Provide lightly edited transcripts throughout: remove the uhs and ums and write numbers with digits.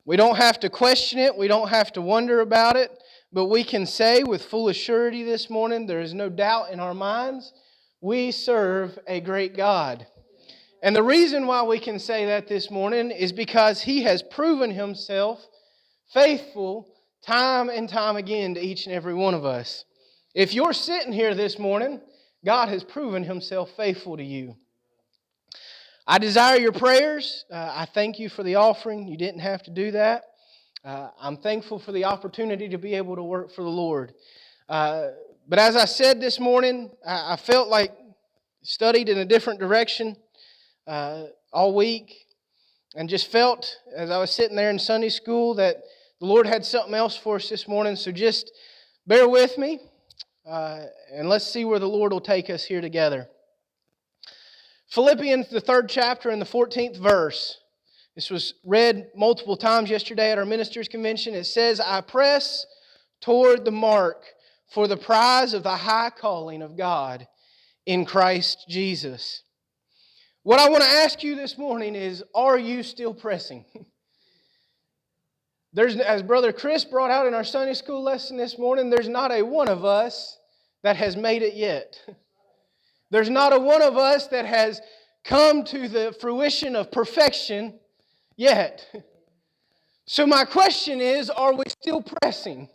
We don't have to question it. We don't have to wonder about it. But we can say with full assurity this morning, there is no doubt in our minds, we serve a great God. And the reason why we can say that this morning is because He has proven Himself faithful time and time again to each and every one of us. If you're sitting here this morning, God has proven Himself faithful to you. I desire your prayers. I thank you for the offering. You didn't have to do that. I'm thankful for the opportunity to be able to work for the Lord. But as I said this morning, I felt like studied in a different direction all week, and just felt as I was sitting there in Sunday school that the Lord had something else for us this morning. So just bear with me, and let's see where the Lord will take us here together. Philippians, the 3rd chapter and the 14th verse. This was read multiple times yesterday at our ministers' convention. It says, I press toward the mark for the prize of the high calling of God in Christ Jesus. What I want to ask you this morning is, are you still pressing? As Brother Chris brought out in our Sunday school lesson this morning, there's not a one of us that has made it yet. There's not a one of us that has come to the fruition of perfection yet. So my question is, are we still pressing?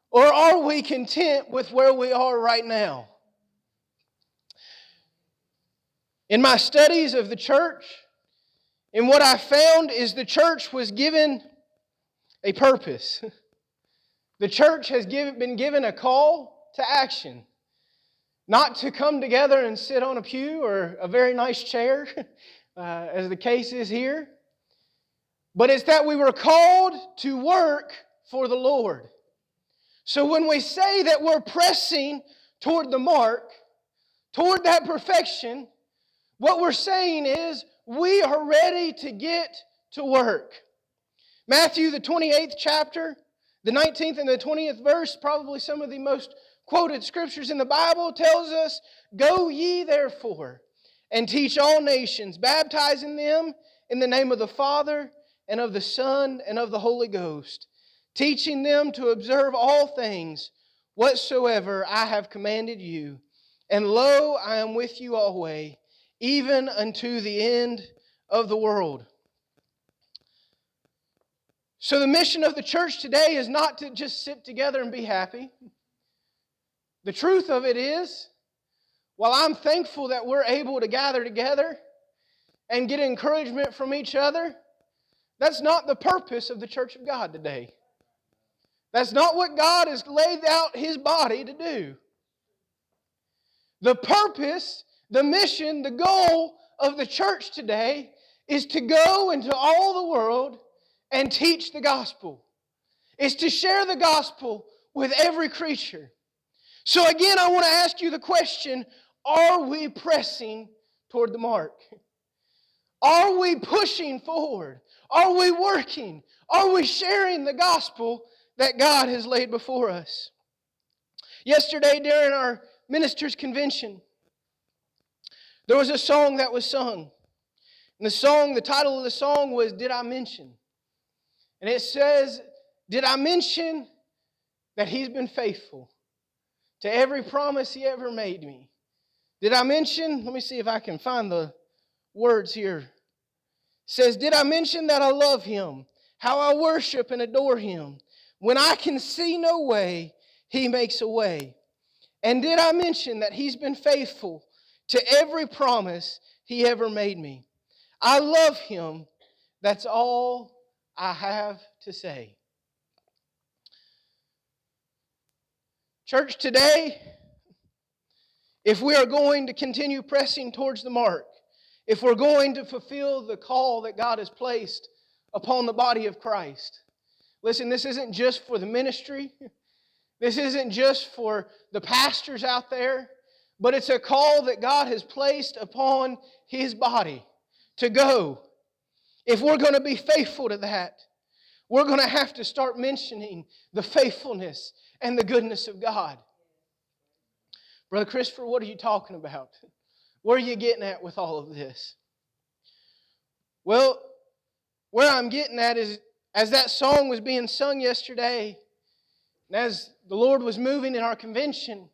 Or are we content with where we are right now? In my studies of the church, and what I found is the church was given a purpose. The church has been given a call to action. Not to come together and sit on a pew or a very nice chair, as the case is here. But it's that we were called to work for the Lord. So when we say that we're pressing toward the mark, toward that perfection, what we're saying is we are ready to get to work. Matthew, the 28th chapter, the 19th and the 20th verse, probably some of the most quoted scriptures in the Bible, tells us, Go ye therefore, and teach all nations, baptizing them in the name of the Father, and of the Son, and of the Holy Ghost, teaching them to observe all things whatsoever I have commanded you. And lo, I am with you always, even unto the end of the world. So the mission of the church today is not to just sit together and be happy. The truth of it is, while I'm thankful that we're able to gather together and get encouragement from each other, that's not the purpose of the church of God today. That's not what God has laid out His body to do. The purpose, the mission, the goal of the church today is to go into all the world and teach the gospel. It's to share the gospel with every creature. So again, I want to ask you the question, are we pressing toward the mark? Are we pushing forward? Are we working? Are we sharing the gospel that God has laid before us? Yesterday during our ministers' convention, there was a song that was sung. And the title of the song was, Did I Mention? And it says, did I mention that He's been faithful to every promise He ever made me? Did I mention, let me see if I can find the words here. It says, did I mention that I love Him, how I worship and adore Him? When I can see no way, He makes a way. And did I mention that He's been faithful to every promise He ever made me? I love Him, that's all I have to say. Church, today, if we are going to continue pressing towards the mark, if we're going to fulfill the call that God has placed upon the body of Christ, listen, this isn't just for the ministry. This isn't just for the pastors out there, but it's a call that God has placed upon His body to go. If we're going to be faithful to that, we're going to have to start mentioning the faithfulness and the goodness of God. Brother Christopher, what are you talking about? Where are you getting at with all of this? Well, where I'm getting at is, As that song was being sung yesterday, and as the Lord was moving in our convention,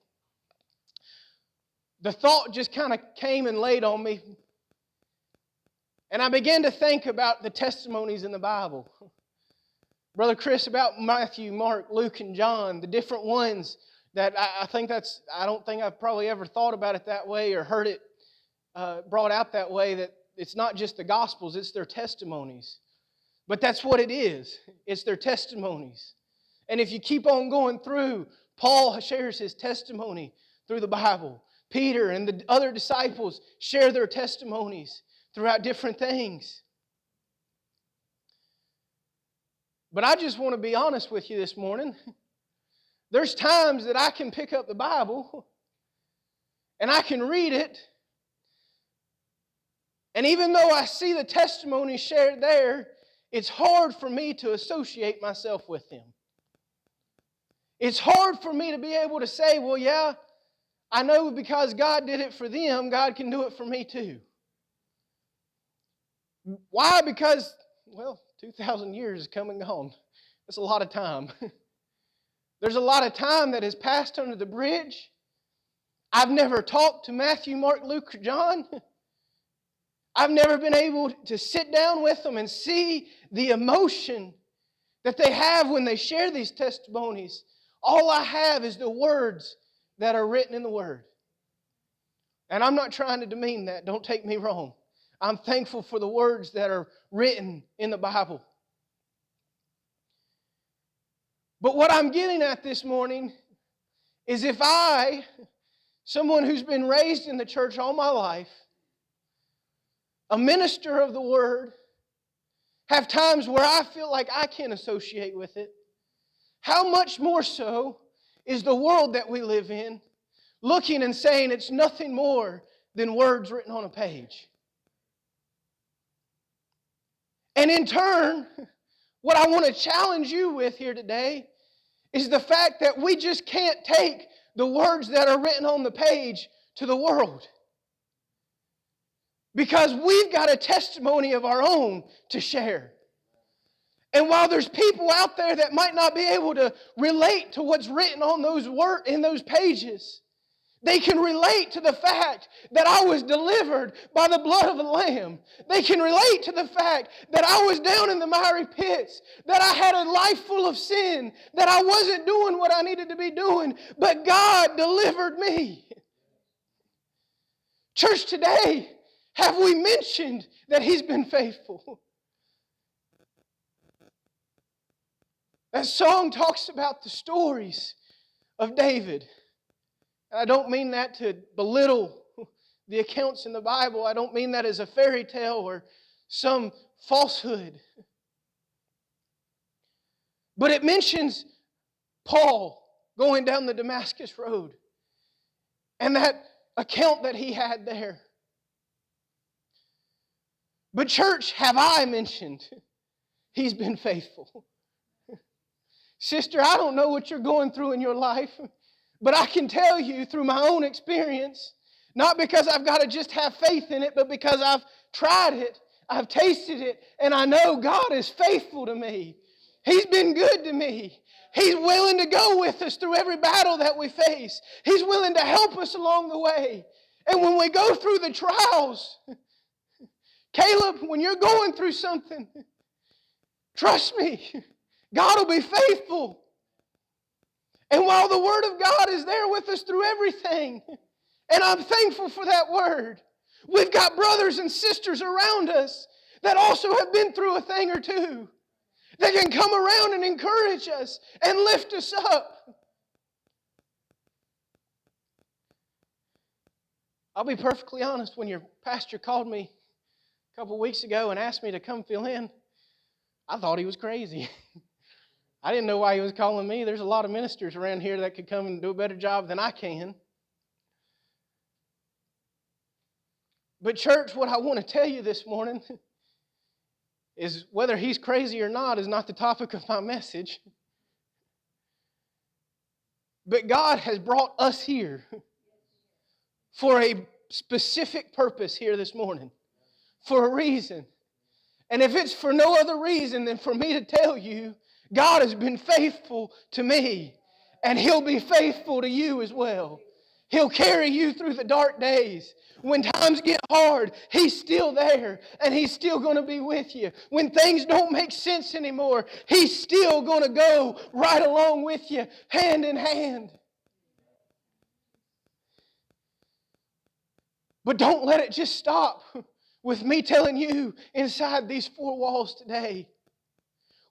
the thought just kind of came and laid on me. And I began to think about the testimonies in the Bible. Brother Chris, about Matthew, Mark, Luke, and John, the different ones that I don't think I've probably ever thought about it that way or heard it brought out that way, that it's not just the Gospels, it's their testimonies. But that's what it is. It's their testimonies. And if you keep on going through, Paul shares his testimony through the Bible. Peter and the other disciples share their testimonies throughout different things. But I just want to be honest with you this morning. There's times that I can pick up the Bible and I can read it, and even though I see the testimony shared there, it's hard for me to associate myself with them. It's hard for me to be able to say, well, yeah, I know because God did it for them, God can do it for me too. Why? Because, 2,000 years has come and gone. That's a lot of time. There's a lot of time that has passed under the bridge. I've never talked to Matthew, Mark, Luke, or John. I've never been able to sit down with them and see the emotion that they have when they share these testimonies. All I have is the words that are written in the Word. And I'm not trying to demean that. Don't take me wrong. I'm thankful for the words that are written in the Bible. But what I'm getting at this morning is if I, someone who's been raised in the church all my life, a minister of the Word, have times where I feel like I can't associate with it, how much more so is the world that we live in looking and saying it's nothing more than words written on a page? And in turn, what I want to challenge you with here today is the fact that we just can't take the words that are written on the page to the world. Because we've got a testimony of our own to share. And while there's people out there that might not be able to relate to what's written on in those pages, they can relate to the fact that I was delivered by the blood of the Lamb. They can relate to the fact that I was down in the miry pits, that I had a life full of sin, that I wasn't doing what I needed to be doing, but God delivered me. Church, today, have we mentioned that He's been faithful? That song talks about the stories of David. And I don't mean that to belittle the accounts in the Bible. I don't mean that as a fairy tale or some falsehood. But it mentions Paul going down the Damascus road and that account that he had there. But church, have I mentioned He's been faithful? Sister, I don't know what you're going through in your life, but I can tell you through my own experience, not because I've got to just have faith in it, but because I've tried it, I've tasted it, and I know God is faithful to me. He's been good to me. He's willing to go with us through every battle that we face. He's willing to help us along the way. And when we go through the trials, Caleb, when you're going through something, trust me, God will be faithful. And while the Word of God is there with us through everything, and I'm thankful for that Word, we've got brothers and sisters around us that also have been through a thing or two, that can come around and encourage us and lift us up. I'll be perfectly honest, when your pastor called me a couple weeks ago and asked me to come fill in, I thought he was crazy. I didn't know why he was calling me. There's a lot of ministers around here that could come and do a better job than I can. But church, what I want to tell you this morning is whether he's crazy or not is not the topic of my message. But God has brought us here for a specific purpose here this morning, for a reason. And if it's for no other reason than for me to tell you, God has been faithful to me. And He'll be faithful to you as well. He'll carry you through the dark days. When times get hard, He's still there. And He's still going to be with you. When things don't make sense anymore, He's still going to go right along with you, hand in hand. But don't let it just stop with me telling you inside these four walls today.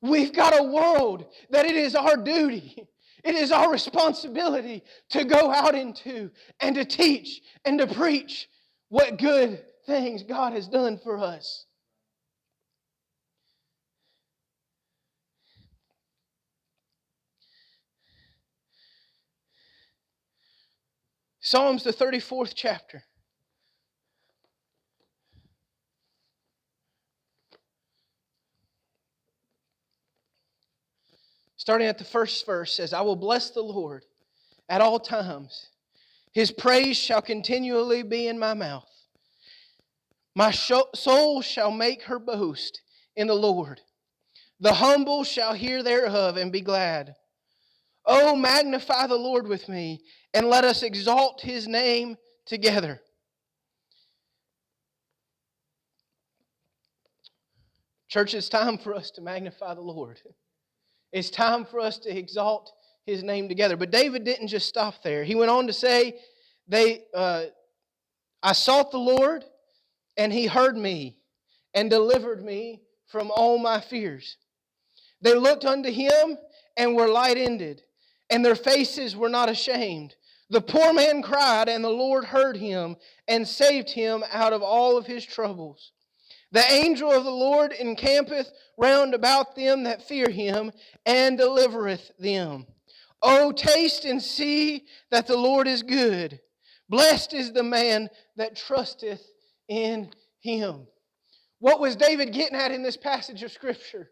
We've got a world that it is our duty, it is our responsibility to go out into and to teach and to preach what good things God has done for us. Psalms, the 34th chapter. Starting at the first verse, says, I will bless the Lord at all times. His praise shall continually be in my mouth. My soul shall make her boast in the Lord. The humble shall hear thereof and be glad. Oh, magnify the Lord with me, and let us exalt His name together. Church, it's time for us to magnify the Lord. It's time for us to exalt His name together. But David didn't just stop there. He went on to say, I sought the Lord, and He heard me, and delivered me from all my fears. They looked unto Him, and were light-ended, and their faces were not ashamed. The poor man cried, and the Lord heard him, and saved him out of all of his troubles. The angel of the Lord encampeth round about them that fear Him, and delivereth them. O taste and see that the Lord is good. Blessed is the man that trusteth in Him. What was David getting at in this passage of Scripture?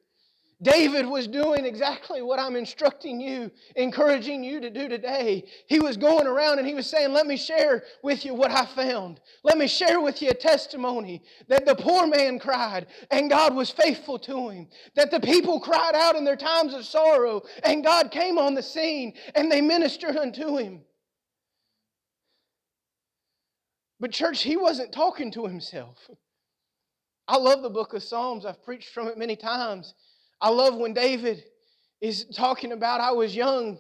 David was doing exactly what I'm instructing you, encouraging you to do today. He was going around and he was saying, let me share with you what I found. Let me share with you a testimony that the poor man cried and God was faithful to him. That the people cried out in their times of sorrow and God came on the scene and they ministered unto him. But church, he wasn't talking to himself. I love the book of Psalms. I've preached from it many times. I love when David is talking about, I was young,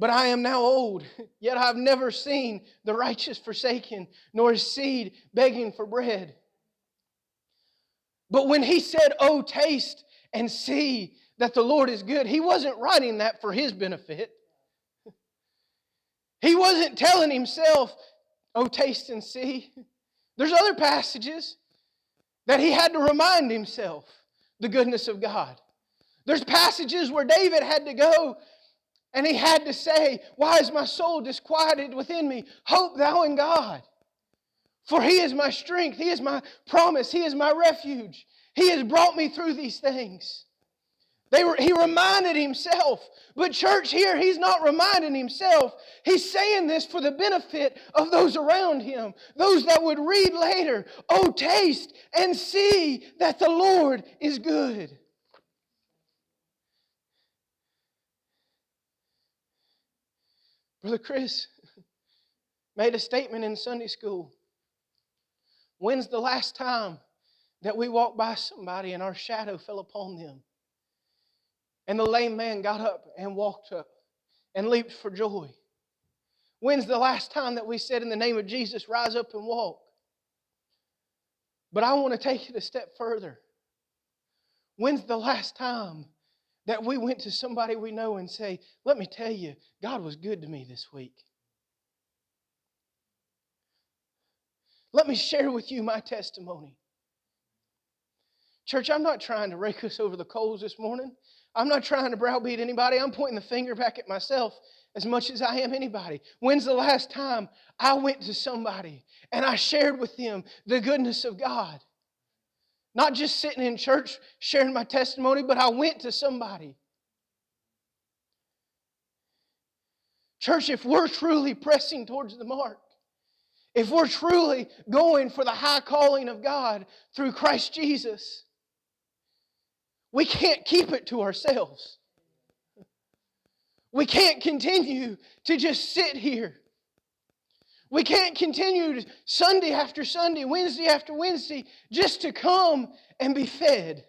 but I am now old. Yet I've never seen the righteous forsaken, nor his seed begging for bread. But when he said, oh, taste and see that the Lord is good, he wasn't writing that for his benefit. He wasn't telling himself, oh, taste and see. There's other passages that he had to remind himself the goodness of God. There's passages where David had to go and he had to say, why is my soul disquieted within me? Hope thou in God. For He is my strength. He is my promise. He is my refuge. He has brought me through these things. He reminded himself. But church, here he's not reminding himself. He's saying this for the benefit of those around him. Those that would read later. Oh, taste and see that the Lord is good. Brother Chris made a statement in Sunday school. When's the last time that we walked by somebody and our shadow fell upon them? And the lame man got up and walked up and leaped for joy. When's the last time that we said in the name of Jesus, rise up and walk? But I want to take it a step further. When's the last time that we went to somebody we know and say, let me tell you, God was good to me this week. Let me share with you my testimony. Church, I'm not trying to rake us over the coals this morning. I'm not trying to browbeat anybody. I'm pointing the finger back at myself as much as I am anybody. When's the last time I went to somebody and I shared with them the goodness of God? Not just sitting in church sharing my testimony, but I went to somebody. Church, if we're truly pressing towards the mark, if we're truly going for the high calling of God through Christ Jesus, We can't keep it to ourselves. We can't continue to just sit here. We can't continue Sunday after Sunday, Wednesday after Wednesday, just to come and be fed.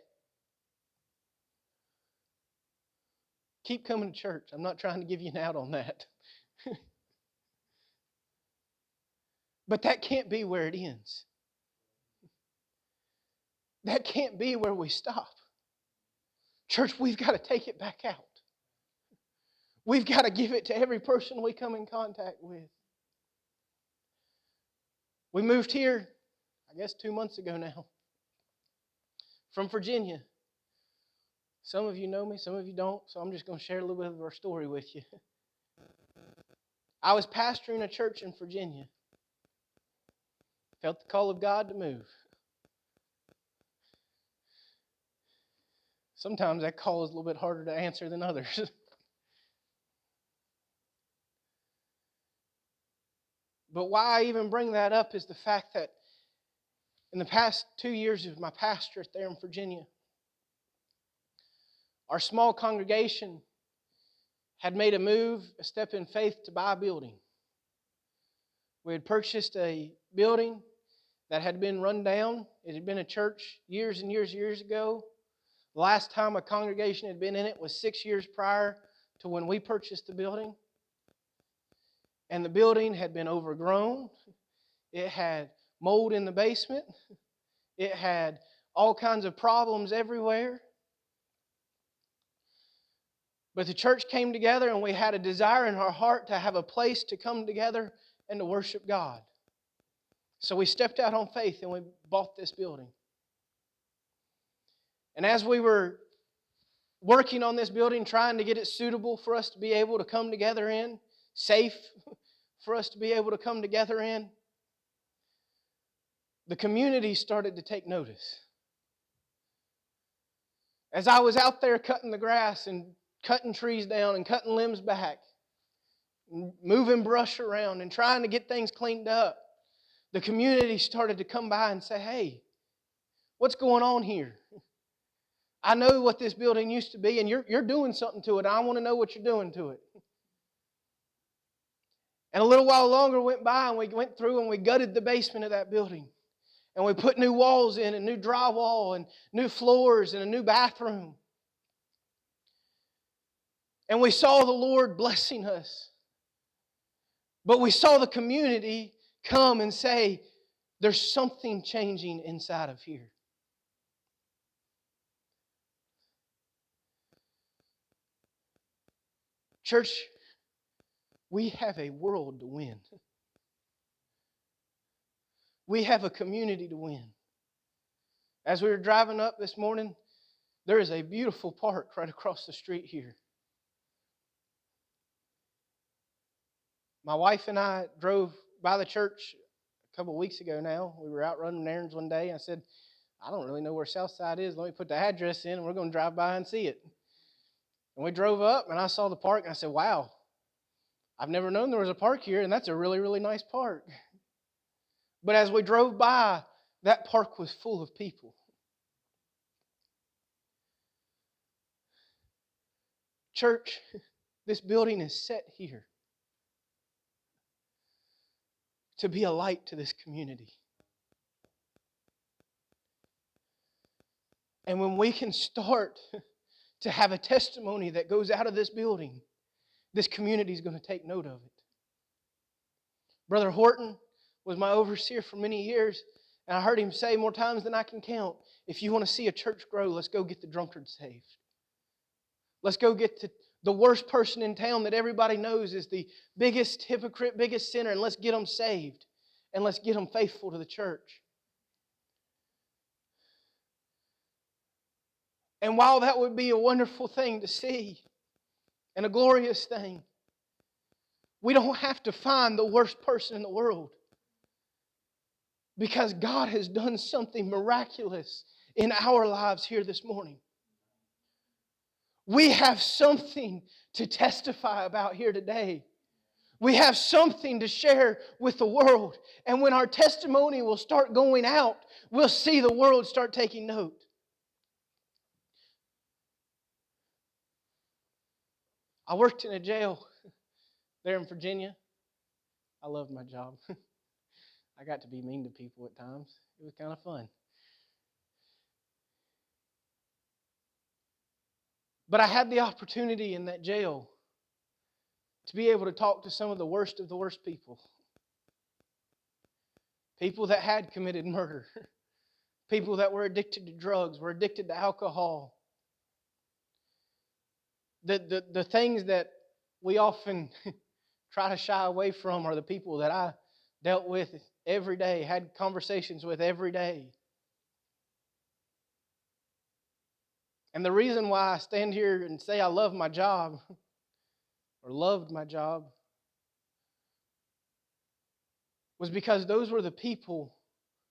Keep coming to church. I'm not trying to give you an out on that. But that can't be where it ends. That can't be where we stop. Church, we've got to take it back out. We've got to give it to every person we come in contact with. We moved here, I guess 2 months ago now, from Virginia. Some of you know me, some of you don't, so I'm just going to share a little bit of our story with you. I was pastoring a church in Virginia. Felt the call of God to move. Sometimes that call is a little bit harder to answer than others. But why I even bring that up is the fact that in the past 2 years of my pastorate there in Virginia, our small congregation had made a step in faith to buy a building. We had purchased a building that had been run down. It had been a church years and years ago. The last time a congregation had been in it was 6 years prior to when we purchased the building. And the building had been overgrown. It had mold in the basement. It had all kinds of problems everywhere. But the church came together and we had a desire in our heart to have a place to come together and to worship God. So we stepped out on faith and we bought this building. And as we were working on this building, trying to get it suitable for us to be able to come together in, safe for us to be able to come together in, the community started to take notice. As I was out there cutting the grass and cutting trees down and cutting limbs back, and moving brush around and trying to get things cleaned up, the community started to come by and say, "Hey, what's going on here? I know what this building used to be, and you're doing something to it. I want to know what you're doing to it." And a little while longer went by, and we went through and we gutted the basement of that building. And we put new walls in, and new drywall, and new floors, and a new bathroom. And we saw the Lord blessing us. But we saw the community come and say, "There's something changing inside of here." Church, we have a world to win. We have a community to win. As we were driving up this morning, there is a beautiful park right across the street here. My wife and I drove by the church a couple of weeks ago now. We were out running errands one day. I said, "I don't really know where Southside is. Let me put the address in and we're going to drive by and see it." And we drove up and I saw the park and I said, "Wow, I've never known there was a park here, and that's a really, really nice park." But as we drove by, that park was full of people. Church, this building is set here to be a light to this community. And when we can start to have a testimony that goes out of this building, this community is going to take note of it. Brother Horton was my overseer for many years, and I heard him say more times than I can count, "If you want to see a church grow, let's go get the drunkard saved. Let's go get the worst person in town that everybody knows is the biggest hypocrite, biggest sinner, and let's get them saved, and let's get them faithful to the church." And while that would be a wonderful thing to see and a glorious thing, we don't have to find the worst person in the world, because God has done something miraculous in our lives here this morning. We have something to testify about here today. We have something to share with the world. And when our testimony will start going out, we'll see the world start taking note. I worked in a jail there in Virginia. I loved my job. I got to be mean to people at times. It was kind of fun. But I had the opportunity in that jail to be able to talk to some of the worst people. People that had committed murder. People that were addicted to drugs, were addicted to alcohol. The things that we often try to shy away from are the people that I dealt with every day, had conversations with every day. And the reason why I stand here and say I love my job, or loved my job, was because those were the people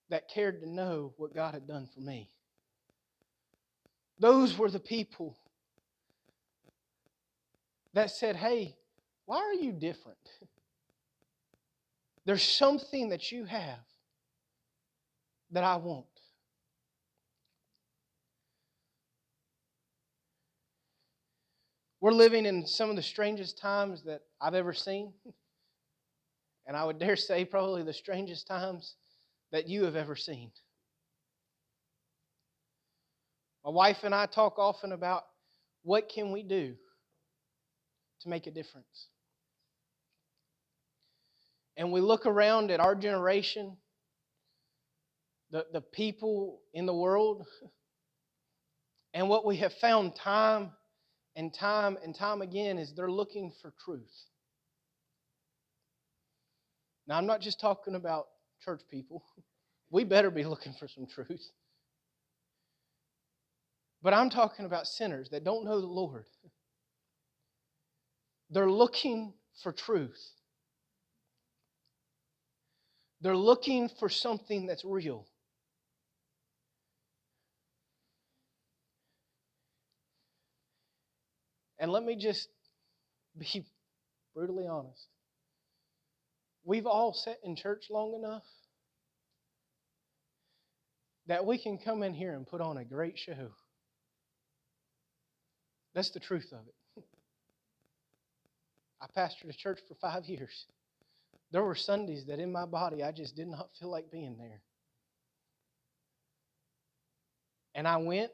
that cared to know what God had done for me. Those were the people that said, hey, why are you different? There's something that you have that I want. We're living in some of the strangest times that I've ever seen. And I would dare say probably the strangest times that you have ever seen. My wife and I talk often about what can we do to make a difference. And we look around at our generation, the people in the world, and what we have found time and time and time again is they're looking for truth. Now, I'm not just talking about church people. We better be looking for some truth. But I'm talking about sinners that don't know the Lord. They're looking for truth. They're looking for something that's real. And let me just be brutally honest. We've all sat in church long enough that we can come in here and put on a great show. That's the truth of it. I pastored a church for 5 years. There were Sundays that in my body I just did not feel like being there. And I went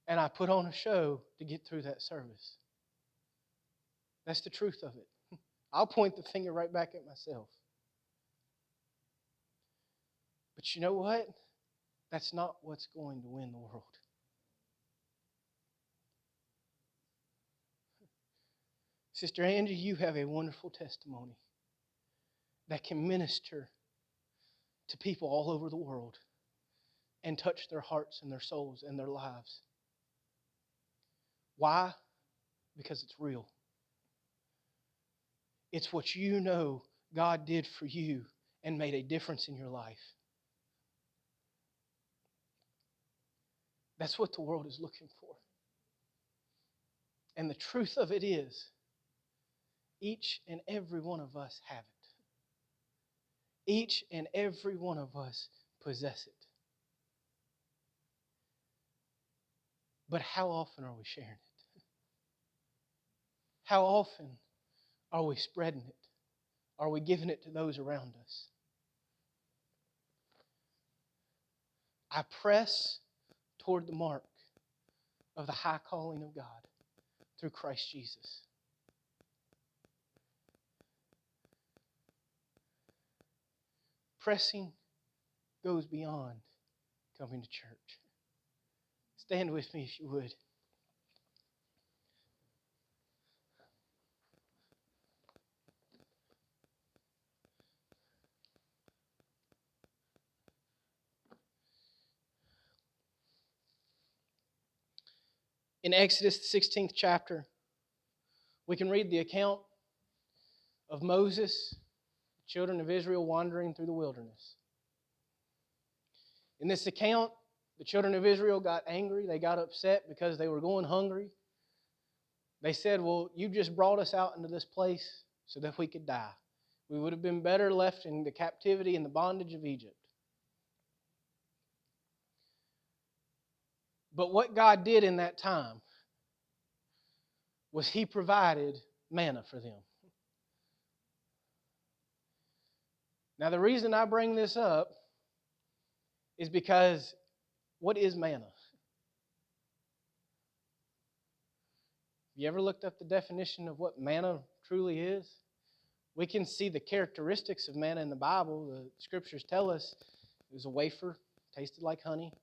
and I put on a show to get through that service. That's the truth of it. I'll point the finger right back at myself. But you know what? That's not what's going to win the world. Sister Angie, you have a wonderful testimony that can minister to people all over the world and touch their hearts and their souls and their lives. Why? Because it's real. It's what you know God did for you and made a difference in your life. That's what the world is looking for. And the truth of it is, each and every one of us have it. Each and every one of us possess it. But how often are we sharing it? How often are we spreading it? Are we giving it to those around us? I press toward the mark of the high calling of God through Christ Jesus. Pressing goes beyond coming to church. Stand with me if you would. In Exodus, the 16th chapter, we can read the account of Moses, the children of Israel wandering through the wilderness. In this account, the children of Israel got angry. They got upset because they were going hungry. They said, well, you just brought us out into this place so that we could die. We would have been better left in the captivity and the bondage of Egypt. But what God did in that time was He provided manna for them. Now, the reason I bring this up is because what is manna? Have you ever looked up the definition of what manna truly is? We can see the characteristics of manna in the Bible. The Scriptures tell us it was a wafer, tasted like honey.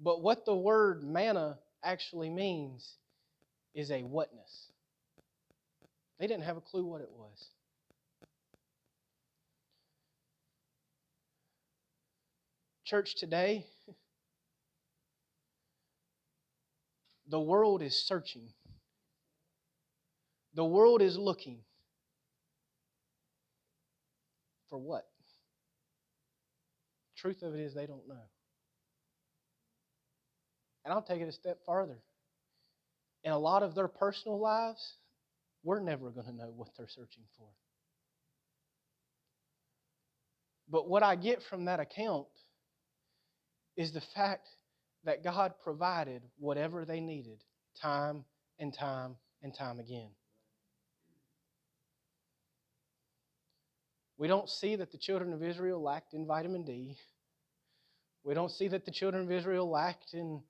But what the word manna actually means is a whatness. They didn't have a clue what it was. Church, today, the world is searching. The world is looking for what? The truth of it is they don't know. And I'll take it a step farther. In a lot of their personal lives, we're never going to know what they're searching for. But what I get from that account is the fact that God provided whatever they needed time and time and time again. We don't see that the children of Israel lacked in vitamin D. We don't see that the children of Israel lacked in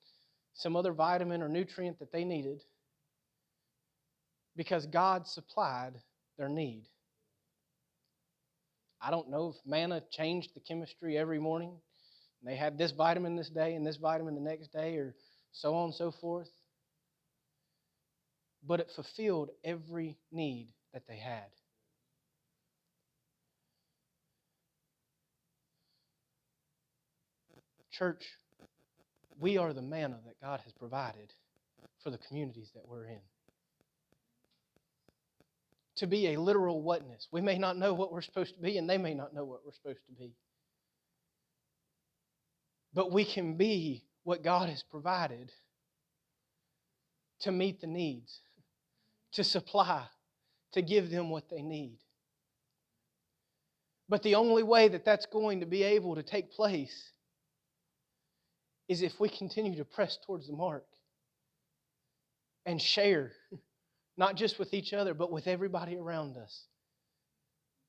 some other vitamin or nutrient that they needed, because God supplied their need. I don't know if manna changed the chemistry every morning. They had this vitamin this day and this vitamin the next day, or so on and so forth. But it fulfilled every need that they had. Church, we are the manna that God has provided for the communities that we're in. To be a literal whatness. We may not know what we're supposed to be, and they may not know what we're supposed to be. But we can be what God has provided to meet the needs, to supply, to give them what they need. But the only way that that's going to be able to take place is if we continue to press towards the mark and share, not just with each other, but with everybody around us,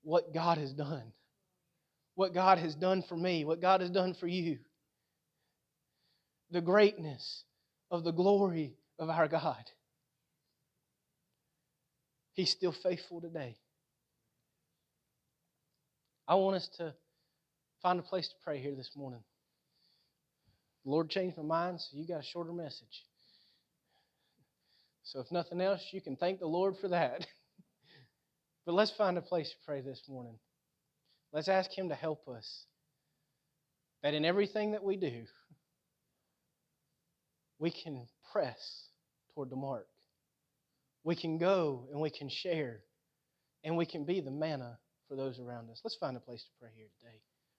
what God has done. What God has done for me, what God has done for you. The greatness of the glory of our God. He's still faithful today. I want us to find a place to pray here this morning. The Lord changed my mind, so you got a shorter message. So if nothing else, you can thank the Lord for that. But let's find a place to pray this morning. Let's ask Him to help us. That in everything that we do, we can press toward the mark. We can go and we can share. And we can be the manna for those around us. Let's find a place to pray here today.